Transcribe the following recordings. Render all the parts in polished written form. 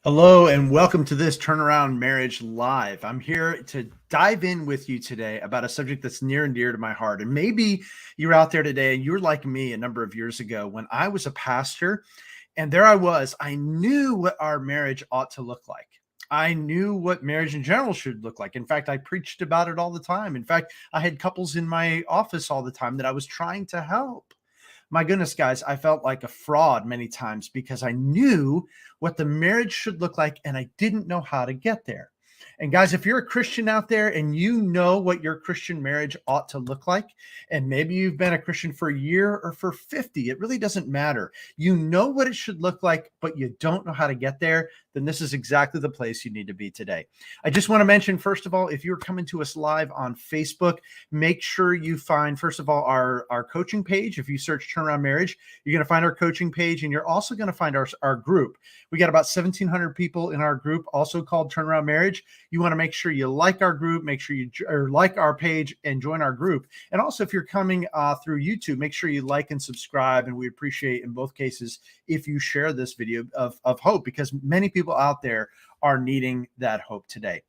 Hello and welcome to this Turnaround Marriage Live. I'm here to dive in with you today about a subject that's near and dear to my heart. And maybe you're out there today and you're like me a number of years ago when I was a pastor and there I was. I knew what our marriage ought to look like. I knew what marriage in general should look like. In fact, I preached about it all the time. In fact, I had couples in my office all the time that I was trying to help. My goodness, guys, I felt like a fraud many times because I knew what the marriage should look like and I didn't know how to get there. And guys, if you're a Christian out there and you know what your Christian marriage ought to look like, and maybe you've been a Christian for a year or for 50, it really doesn't matter. You know what it should look like, but you don't know how to get there, then this is exactly the place you need to be today. I just want to mention, first of all, if you're coming to us live on Facebook, make sure you find, first of all, our coaching page. If you search Turnaround Marriage, you're going to find our coaching page, and you're also going to find our group. We got about 1,700 people in our group, also called Turnaround Marriage. You want to make sure you like our group, make sure you like our page and join our group. And also, if you're coming through YouTube, make sure you like and subscribe. And we appreciate in both cases if you share this video of hope, because many people out there are needing that hope today.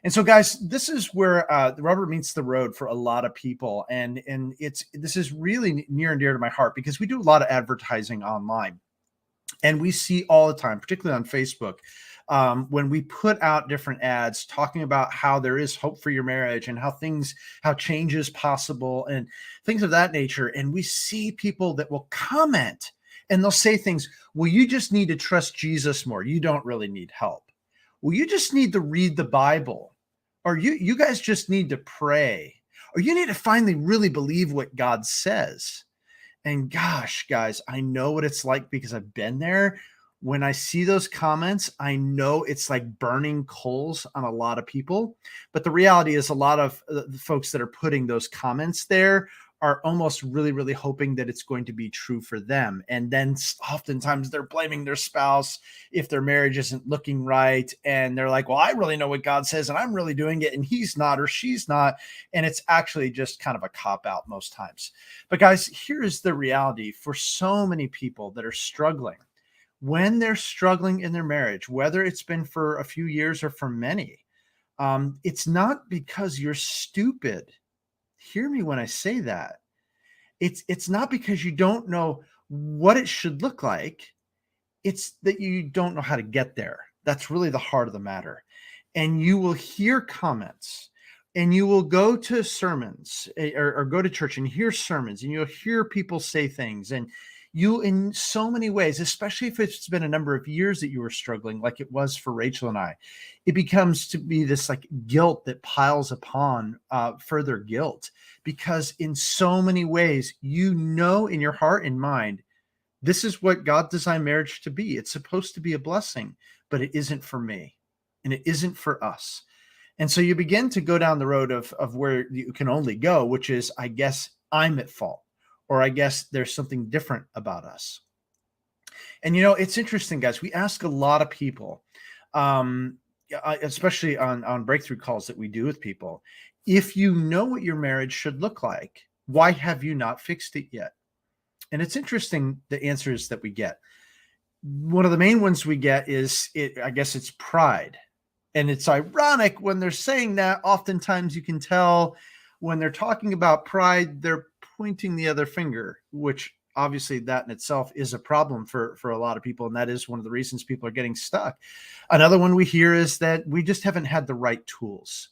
And so, guys, this is where the rubber meets the road for a lot of people. And this is really near and dear to my heart because we do a lot of advertising online. And we see all the time, particularly on Facebook, when we put out different ads talking about how there is hope for your marriage and how change is possible and things of that nature. And we see people that will comment and they'll say things, well, you just need to trust Jesus more. You don't really need help. Well, you just need to read the Bible, or you guys just need to pray, or you need to finally really believe what God says. And gosh, guys, I know what it's like because I've been there. When I see those comments, I know it's like burning coals on a lot of people. But the reality is a lot of the folks that are putting those comments there are almost really, really hoping that it's going to be true for them. And then oftentimes they're blaming their spouse if their marriage isn't looking right. And they're like, well, I really know what God says and I'm really doing it and he's not or she's not. And it's actually just kind of a cop out most times. But guys, here's the reality for so many people that are struggling. When they're struggling in their marriage, whether it's been for a few years or for many, it's not because you're stupid. Hear me when I say that. It's not because you don't know what it should look like. It's that you don't know how to get there. That's really the heart of the matter. And you will hear comments and you will go to sermons or go to church and hear sermons and you'll hear people say things and you in so many ways, especially if it's been a number of years that you were struggling, like it was for Rachel and I, it becomes to be this like guilt that piles upon further guilt, because in so many ways, you know, in your heart and mind, this is what God designed marriage to be. It's supposed to be a blessing, but it isn't for me and it isn't for us. And so you begin to go down the road of where you can only go, which is, I guess I'm at fault, or I guess there's something different about us. And, you know, it's interesting, guys. We ask a lot of people, especially on breakthrough calls that we do with people, if you know what your marriage should look like, why have you not fixed it yet? And it's interesting, the answers that we get. One of the main ones we get is, I guess it's pride. And it's ironic when they're saying that, oftentimes you can tell when they're talking about pride, they're pointing the other finger, which obviously that in itself is a problem for a lot of people. And that is one of the reasons people are getting stuck. Another one we hear is that we just haven't had the right tools.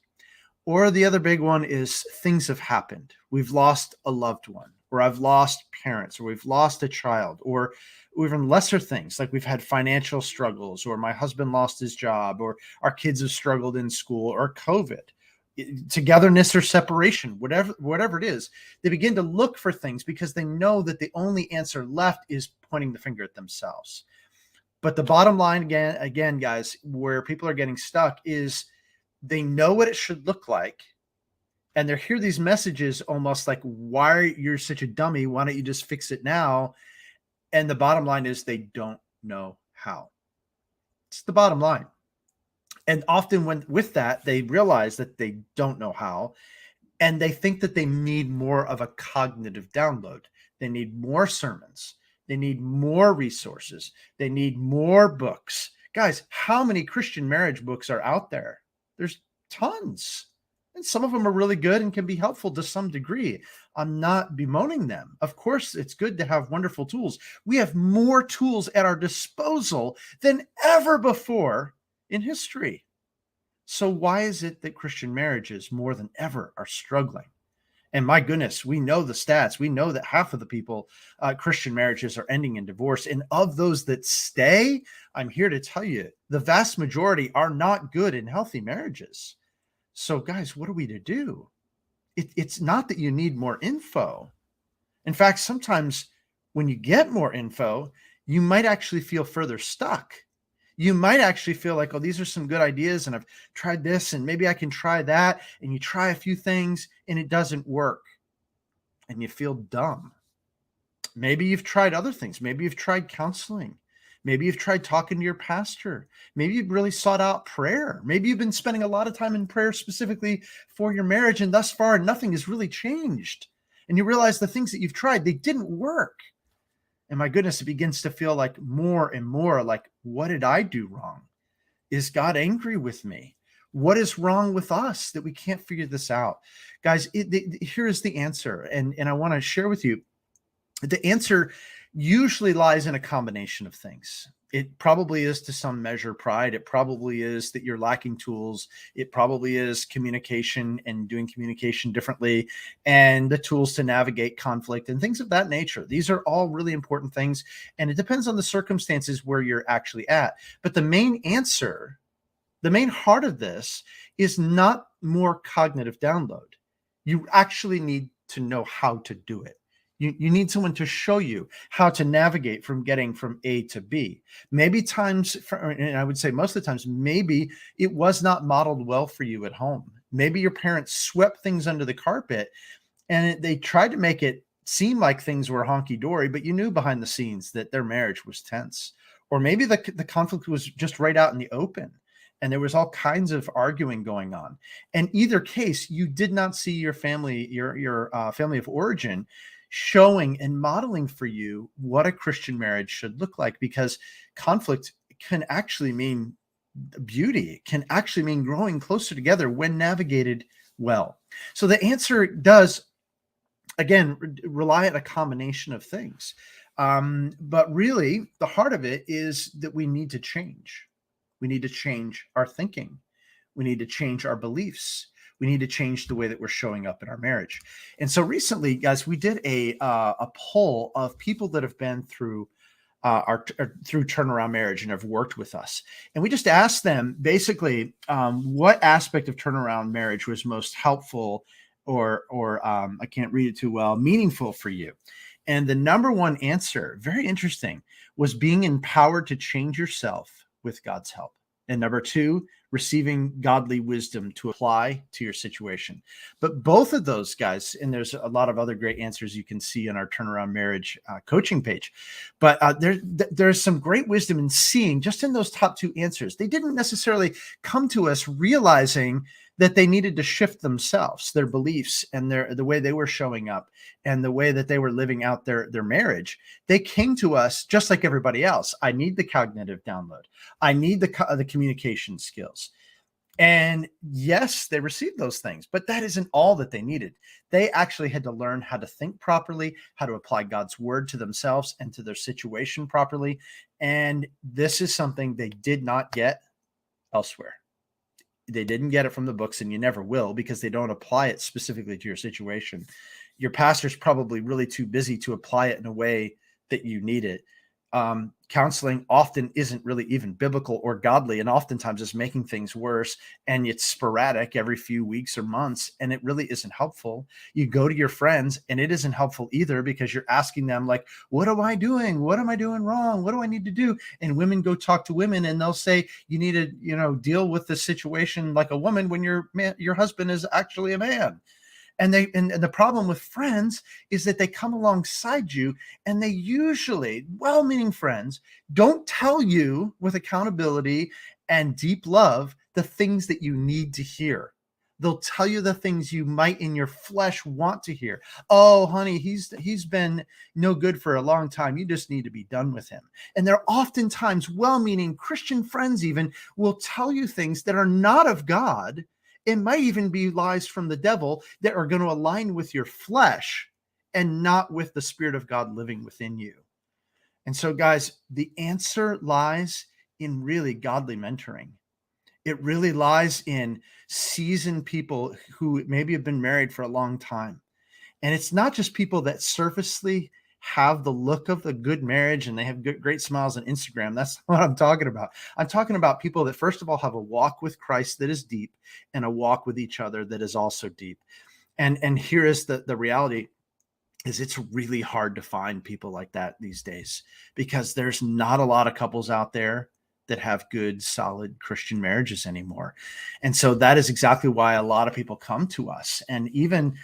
Or the other big one is things have happened. We've lost a loved one, or I've lost parents, or we've lost a child, or even lesser things like we've had financial struggles, or my husband lost his job, or our kids have struggled in school, or COVID, togetherness or separation, whatever it is. They begin to look for things because they know that the only answer left is pointing the finger at themselves. But the bottom line, again, guys, where people are getting stuck is they know what it should look like. And they hear these messages almost like, why you're such a dummy? Why don't you just fix it now? And the bottom line is they don't know how. It's the bottom line. And often with that, they realize that they don't know how. And they think that they need more of a cognitive download. They need more sermons. They need more resources. They need more books. Guys, how many Christian marriage books are out there? There's tons. And some of them are really good and can be helpful to some degree. I'm not bemoaning them. Of course, it's good to have wonderful tools. We have more tools at our disposal than ever before in history. So why is it that Christian marriages more than ever are struggling? And my goodness, we know the stats. We know that half of the people, Christian marriages are ending in divorce. And of those that stay, I'm here to tell you, the vast majority are not good and healthy marriages. So guys, what are we to do? It's not that you need more info. In fact, sometimes when you get more info, you might actually feel further stuck. You might actually feel like, oh, these are some good ideas and I've tried this and maybe I can try that. And you try a few things and it doesn't work and you feel dumb. Maybe you've tried other things. Maybe you've tried counseling. Maybe you've tried talking to your pastor. Maybe you've really sought out prayer. Maybe you've been spending a lot of time in prayer specifically for your marriage, and thus far, nothing has really changed. And you realize the things that you've tried, they didn't work. And my goodness, it begins to feel like more and more like, what did I do wrong? Is God angry with me? What is wrong with us that we can't figure this out? Guys, here is the answer. And I want to share with you. The answer usually lies in a combination of things. It probably is to some measure pride. It probably is that you're lacking tools. It probably is communication and doing communication differently and the tools to navigate conflict and things of that nature. These are all really important things. And it depends on the circumstances where you're actually at. But the main answer, the main heart of this is not more cognitive download. You actually need to know how to do it. You need someone to show you how to navigate from getting from A to B. Maybe times, and I would say most of the times, maybe it was not modeled well for you at home. Maybe your parents swept things under the carpet and they tried to make it seem like things were honky-dory, but you knew behind the scenes that their marriage was tense. Or maybe the conflict was just right out in the open and there was all kinds of arguing going on. In either case, you did not see your family, your family of origin showing and modeling for you what a Christian marriage should look like, because conflict can actually mean beauty. It can actually mean growing closer together when navigated well. So the answer does, again, rely on a combination of things. But really, the heart of it is that we need to change. We need to change our thinking. We need to change our beliefs. We need to change the way that we're showing up in our marriage. And so recently, guys, we did a poll of people that have been through through Turnaround Marriage and have worked with us. And we just asked them basically what aspect of Turnaround Marriage was most helpful or I can't read it too well, meaningful for you. And the number one answer, very interesting, was being empowered to change yourself with God's help. And number two, receiving godly wisdom to apply to your situation. But both of those guys, and there's a lot of other great answers you can see on our Turnaround Marriage coaching page, but there's some great wisdom in seeing just in those top two answers. They didn't necessarily come to us realizing that they needed to shift themselves, their beliefs and the way they were showing up and the way that they were living out their marriage. They came to us just like everybody else. I need the cognitive download. I need the communication skills. And yes, they received those things, but that isn't all that they needed. They actually had to learn how to think properly, how to apply God's word to themselves and to their situation properly. And this is something they did not get elsewhere. They didn't get it from the books, and you never will, because they don't apply it specifically to your situation. Your pastor's probably really too busy to apply it in a way that you need it. Counseling often isn't really even biblical or godly, and oftentimes it's making things worse, and it's sporadic every few weeks or months, and it really isn't helpful. You go to your friends and it isn't helpful either, because you're asking them like, what am I doing? What am I doing wrong? What do I need to do? And women go talk to women and they'll say, you need to, deal with the situation like a woman when your husband is actually a man. And the problem with friends is that they come alongside you, and they usually, well-meaning friends, don't tell you with accountability and deep love the things that you need to hear. They'll tell you the things you might in your flesh want to hear. Oh, honey, he's been no good for a long time. You just need to be done with him. And they're oftentimes well-meaning Christian friends even will tell you things that are not of God. It might even be lies from the devil that are going to align with your flesh and not with the Spirit of God living within you. And so, guys, the answer lies in really godly mentoring. It really lies in seasoned people who maybe have been married for a long time. And it's not just people that surfacely have the look of a good marriage and they have great smiles on Instagram. That's what I'm talking about. I'm talking about people that, first of all, have a walk with Christ that is deep and a walk with each other that is also deep. And here is the reality is it's really hard to find people like that these days because there's not a lot of couples out there that have good, solid Christian marriages anymore. And so that is exactly why a lot of people come to us. And even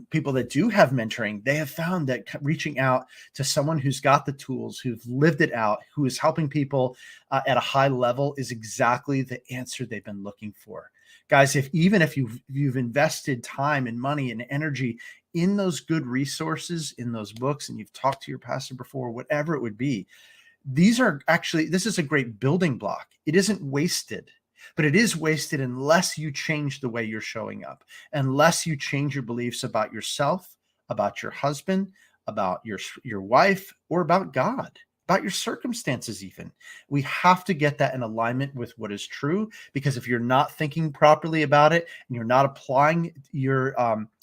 people that do have mentoring, they have found that reaching out to someone who's got the tools, who've lived it out, who is helping people at a high level is exactly the answer they've been looking for. Guys, if you've invested time and money and energy in those good resources, in those books, and you've talked to your pastor before, whatever it would be, this is a great building block. It isn't wasted, but it is wasted unless you change the way you're showing up, unless you change your beliefs about yourself, about your husband, about your wife, or about God, about your circumstances even. We have to get that in alignment with what is true, because if you're not thinking properly about it and you're not applying your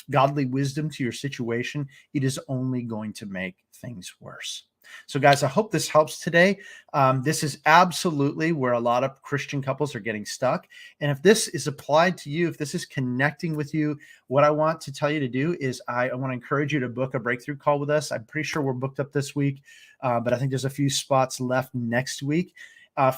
godly wisdom to your situation, it is only going to make things worse. So, guys, I hope this helps today. This is absolutely where a lot of Christian couples are getting stuck. And if this is applied to you, if this is connecting with you, what I want to tell you to do is I want to encourage you to book a breakthrough call with us. I'm pretty sure we're booked up this week, but I think there's a few spots left next week.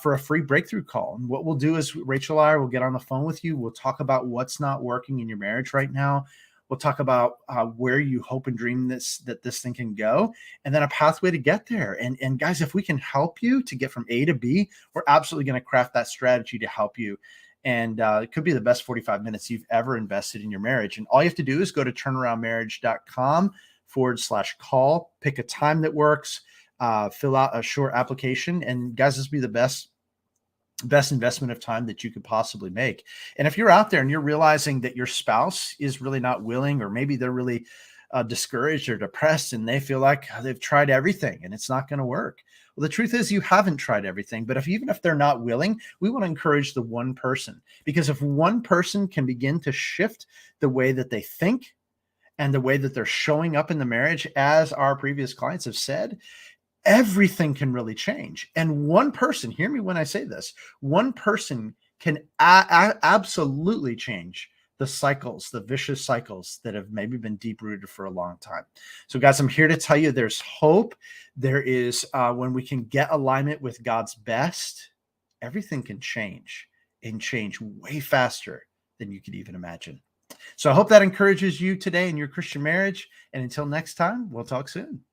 For a free breakthrough call. And what we'll do is Rachel and I will get on the phone with you. We'll talk about what's not working in your marriage right now. We'll talk about where you hope and dream that this thing can go, and then a pathway to get there. And guys, if we can help you to get from A to B, we're absolutely going to craft that strategy to help you. And it could be the best 45 minutes you've ever invested in your marriage. And all you have to do is go to turnaroundmarriage.com/call, pick a time that works, fill out a short application. And guys, this will be the best investment of time that you could possibly make. And if you're out there and you're realizing that your spouse is really not willing, or maybe they're really discouraged or depressed and they feel like they've tried everything and it's not going to work. Well, the truth is you haven't tried everything, but even if they're not willing, we want to encourage the one person, because if one person can begin to shift the way that they think and the way that they're showing up in the marriage, as our previous clients have said, everything can really change. And one person, hear me when I say this, one person can absolutely change the cycles, the vicious cycles that have maybe been deep rooted for a long time. So guys, I'm here to tell you there's hope. There is, when we can get alignment with God's best, everything can change, and change way faster than you could even imagine. So I hope that encourages you today in your Christian marriage. And until next time, we'll talk soon.